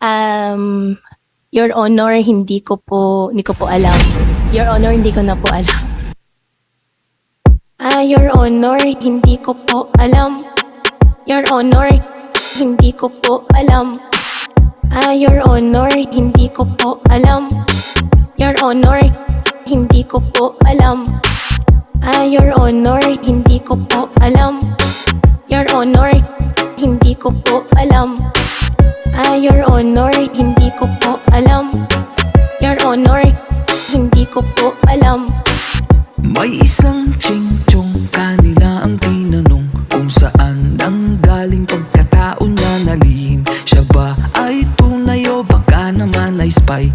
Um, Your Honor, hindi ko po alam. Your Honor, hindi ko na po alam. Your Honor, hindi ko po alam. Your Honor, hindi ko po alam. Your Honor, hindi ko po alam. Your Honor, hindi ko po alam. Your Honor, hindi ko po alam. Your Honor, hindi ko po alam. Your Honor, hindi ko po alam. Your Honor, hindi ko po alam. May isang ching-chong, kanila ang tinanong kung saan nanggaling pagkatao niya na lihim. Siya ba ay tunay o baka naman ay spy?